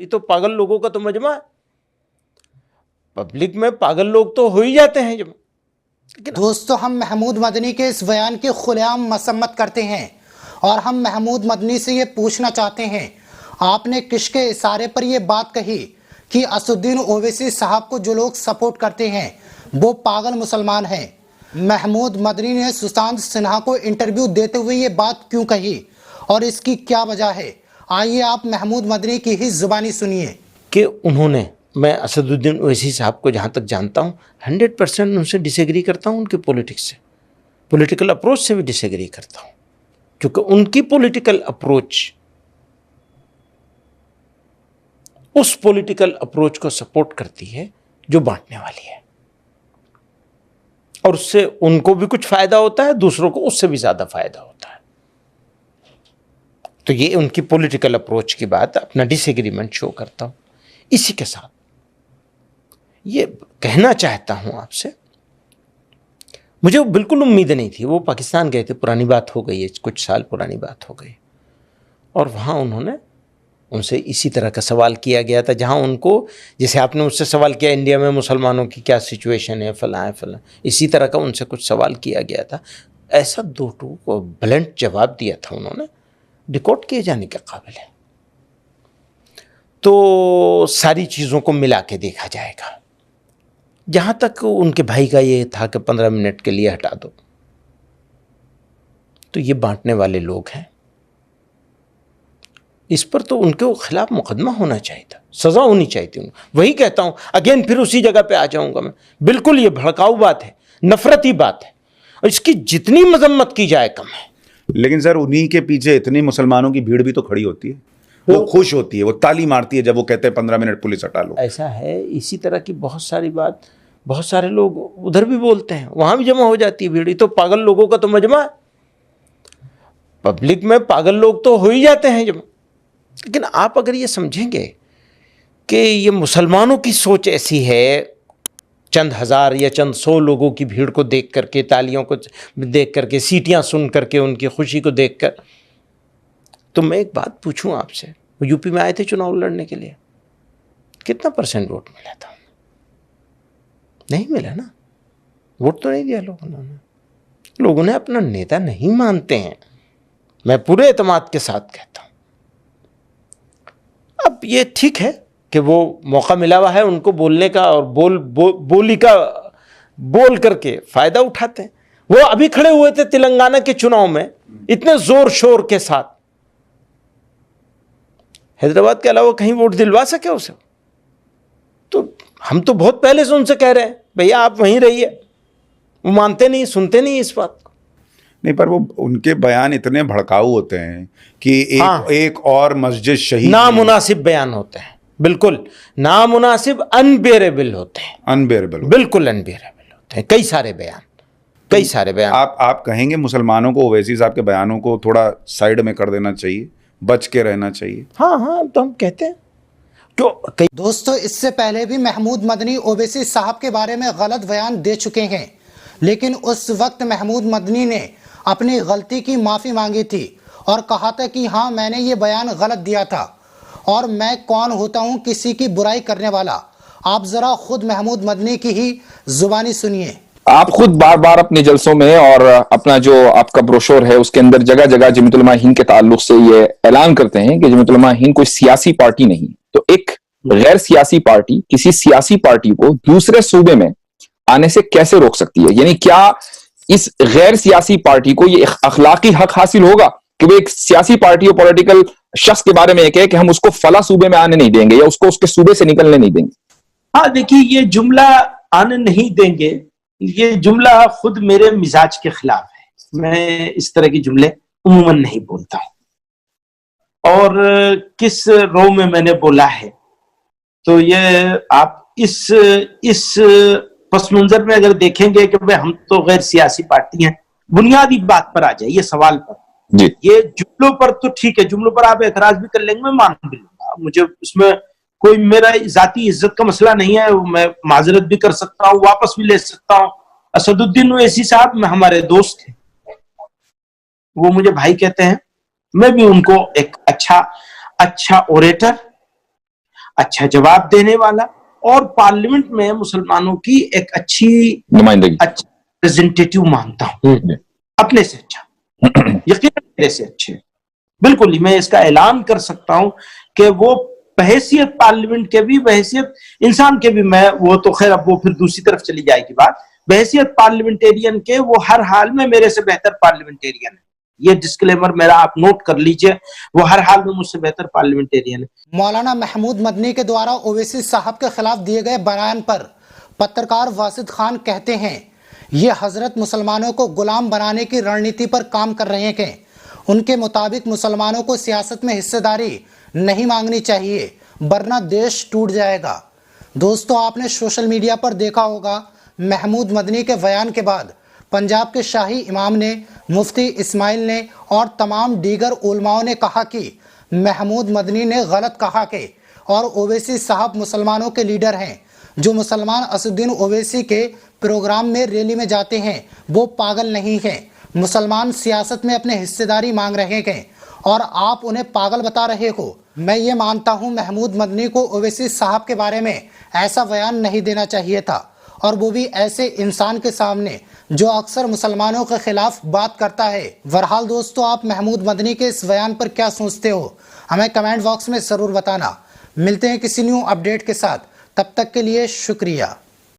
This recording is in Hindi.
ये तो पागल लोगों का तो मजमा है। पब्लिक में पागल लोग तो हो ही जाते हैं जब। दोस्तों, हम महमूद मदनी के इस बयान की खुलेआम मसम्मत करते हैं और हम महमूद मदनी से ये पूछना चाहते हैं, आपने किसके इशारे पर यह बात कही कि असदुद्दीन ओवैसी साहब को जो लोग सपोर्ट करते हैं वो पागल मुसलमान हैं? महमूद मदनी ने सुशांत सिन्हा को इंटरव्यू देते हुए ये बात क्यों कही और इसकी क्या वजह है? आइए आप महमूद मदनी की ही जुबानी सुनिए कि उन्होंने, मैं असदुद्दीन ओवैसी साहब को जहाँ तक जानता हूँ 100% उनसे डिसएग्री करता हूँ, उनके पॉलिटिक्स से, पॉलिटिकल अप्रोच से भी डिसएग्री करता हूँ, क्योंकि उनकी पॉलिटिकल अप्रोच उस पॉलिटिकल अप्रोच को सपोर्ट करती है जो बांटने वाली है, और उससे उनको भी कुछ फायदा होता है, दूसरों को उससे भी ज्यादा फायदा होता है। तो ये उनकी पॉलिटिकल अप्रोच की बात, अपना डिसएग्रीमेंट शो करता हूं। इसी के साथ ये कहना चाहता हूं आपसे, मुझे बिल्कुल उम्मीद नहीं थी। वो पाकिस्तान गए थे, पुरानी बात हो गई है, कुछ साल पुरानी बात हो गई, और वहां उन्होंने उनसे इसी तरह का सवाल किया गया था, जहां उनको, जैसे आपने मुझसे सवाल किया इंडिया में मुसलमानों की क्या सिचुएशन है, फलां है फलां, इसी तरह का उनसे कुछ सवाल किया गया था। ऐसा दो टू को ब्लंट जवाब दिया था उन्होंने, रिकॉर्ड किए जाने के काबिल है। तो सारी चीज़ों को मिला के देखा जाएगा। जहाँ तक उनके भाई का ये था कि 15 मिनट के लिए हटा दो, तो ये बांटने वाले लोग हैं, इस पर तो उनके खिलाफ मुकदमा होना चाहिए था, सजा होनी चाहिए थी उनको। वही कहता हूं, अगेन फिर उसी जगह पे आ जाऊंगा मैं। बिल्कुल ये भड़काऊ बात है, नफरती बात है, और इसकी जितनी मजम्मत की जाए कम है। लेकिन सर, उन्हीं के पीछे इतनी मुसलमानों की भीड़ भी तो खड़ी होती है, वो खुश होती है, वो ताली मारती है जब वो कहते हैं 15 मिनट पुलिस हटा लो। ऐसा है, इसी तरह की बहुत सारी बात, बहुत सारे लोग उधर भी बोलते हैं, वहां भी जमा हो जाती है भीड़। ये तो पागल लोगों का तो मजमा है। पब्लिक में पागल लोग तो हो ही जाते हैं जमा। लेकिन आप अगर ये समझेंगे कि ये मुसलमानों की सोच ऐसी है, चंद हजार या चंद 100 लोगों की भीड़ को देख करके, तालियों को देख करके, सीटियां सुन करके, उनकी खुशी को देखकर, तो मैं एक बात पूछूं आपसे, वो यूपी में आए थे चुनाव लड़ने के लिए, कितना % वोट मिला था? नहीं मिला ना, वोट तो नहीं दिया लोगों ने अपना नेता नहीं मानते हैं, मैं पूरे एतमाद के साथ कहता हूं। अब ये ठीक है कि वो मौका मिला हुआ है उनको बोलने का, और बोल करके फायदा उठाते हैं। वो अभी खड़े हुए थे तेलंगाना के चुनाव में इतने जोर शोर के साथ, हैदराबाद के अलावा कहीं वोट दिलवा सके उसे? तो हम तो बहुत पहले से उनसे कह रहे हैं, भैया आप वहीं रहिए। वो मानते नहीं, सुनते नहीं इस बात को। नहीं, पर वो उनके बयान इतने भड़काऊ होते हैं कि एक और मस्जिद शहीद, नामुनासिब बयान होते हैं, बिल्कुल नामुनासिब, अनबेरेबल होते हैं, बिल्कुल अनबेरेबल होते हैं। कई सारे बयान। आप कहेंगे मुसलमानों को ओवैसी साहब के बयानों को थोड़ा साइड में कर देना चाहिए, बच के रहना चाहिए? हाँ, तो हम कहते हैं। दोस्तों, इससे पहले भी महमूद मदनी ओवैसी साहब के बारे में गलत बयान दे चुके हैं, लेकिन उस वक्त महमूद मदनी ने अपनी गलती की माफ़ी मांगी थी और कहा था कि हाँ, मैंने ये बयान गलत दिया था और मैं कौन होता हूँ किसी की बुराई करने वाला। आप ज़रा खुद महमूद मदनी की ही जुबानी सुनिए। आप खुद बार बार अपने जलसों में और अपना जो आपका ब्रोशोर है उसके अंदर जगह जगह जमीयत उलमा हिंद के ताल्लुक से ये ऐलान करते हैं कि जमीयत उलमा हिंद कोई सियासी पार्टी नहीं। तो एक गैर सियासी पार्टी किसी सियासी पार्टी को दूसरे सूबे में आने से कैसे रोक सकती है? यानी क्या इस गैर सियासी पार्टी को ये अखलाकी हक हासिल होगा कि वो एक सियासी पार्टी और पॉलिटिकल शख्स के बारे में एक है कि हम उसको फला सूबे में आने नहीं देंगे या उसको उसके सूबे से निकलने नहीं देंगे? हाँ, देखिए, ये जुमला आने नहीं देंगे, ये जुमला खुद मेरे मिजाज के खिलाफ है। मैं इस तरह के जुमले उम्मन नहीं बोलता हूं। और किस रो में मैंने बोला है, तो ये आप इस पस मंजर में अगर देखेंगे कि भाई हम तो गैर सियासी पार्टी हैं, बुनियादी बात पर आ जाइए, सवाल पर जी। ये जुमलों पर तो ठीक है, जुमलों पर आप एतराज भी कर लेंगे, मैं मान भी लूंगा, मुझे उसमें कोई मेरा जाती इज्जत का मसला नहीं है, मैं माजरत भी कर सकता हूँ, वापस भी ले सकता हूँ। असदुद्दीन ओवैसी साहब में हमारे दोस्त थे, वो मुझे भाई कहते हैं, मैं भी उनको एक अच्छा ओरेटर, अच्छा जवाब देने वाला और पार्लियामेंट में मुसलमानों की एक अच्छी नुमाइंदगी, अच्छा रिप्रेजेंटेटिव मानता हूं, अपने से अच्छा, यकीनन मेरे से अच्छे। बिल्कुल ही मैं इसका ऐलान कर सकता हूं कि वो बहैसियत पार्लियामेंट के भी, बहैसियत इंसान के भी, मैं वो तो खैर अब वो फिर दूसरी तरफ चली जाएगी बात, बहैसियत पार्लियामेंटेरियन के वो हर हाल में मेरे से बेहतर पार्लियामेंटेरियन है। ये डिस्क्लेमर मेरा आप नोट कर लीजिए, वो हर हाल में मुझसे बेहतर पार्लियामेंटेरियन है। मौलाना महमूद मदनी के द्वारा ओवैसी साहब के खिलाफ दिए गए बयान पर पत्रकार वासिद खान कहते हैं, ये हजरत मुसलमानों को गुलाम बनाने की रणनीति पर काम कर रहे हैं। उनके मुताबिक मुसलमानों को सियासत में हिस्सेदारी नहीं मांगनी चाहिए, वरना देश टूट जाएगा। दोस्तों, आपने सोशल मीडिया पर देखा होगा, महमूद मदनी के बयान के बाद पंजाब के शाही इमाम ने, मुफ्ती इस्माइल ने और तमाम दीगर उलमाओं ने कहा कि महमूद मदनी ने गलत कहा कि और ओवैसी साहब मुसलमानों के लीडर हैं। जो मुसलमान असदुद्दीन ओवैसी के प्रोग्राम में रैली में जाते हैं वो पागल नहीं हैं। मुसलमान सियासत में अपने हिस्सेदारी मांग रहे हैं और आप उन्हें पागल बता रहे हो। मैं ये मानता हूँ महमूद मदनी को ओवैसी साहब के बारे में ऐसा बयान नहीं देना चाहिए था, और वो भी ऐसे इंसान के सामने जो अक्सर मुसलमानों के खिलाफ बात करता है। बहरहाल दोस्तों, आप महमूद मदनी के इस बयान पर क्या सोचते हो, हमें कमेंट बॉक्स में ज़रूर बताना। मिलते हैं किसी न्यू अपडेट के साथ, तब तक के लिए शुक्रिया।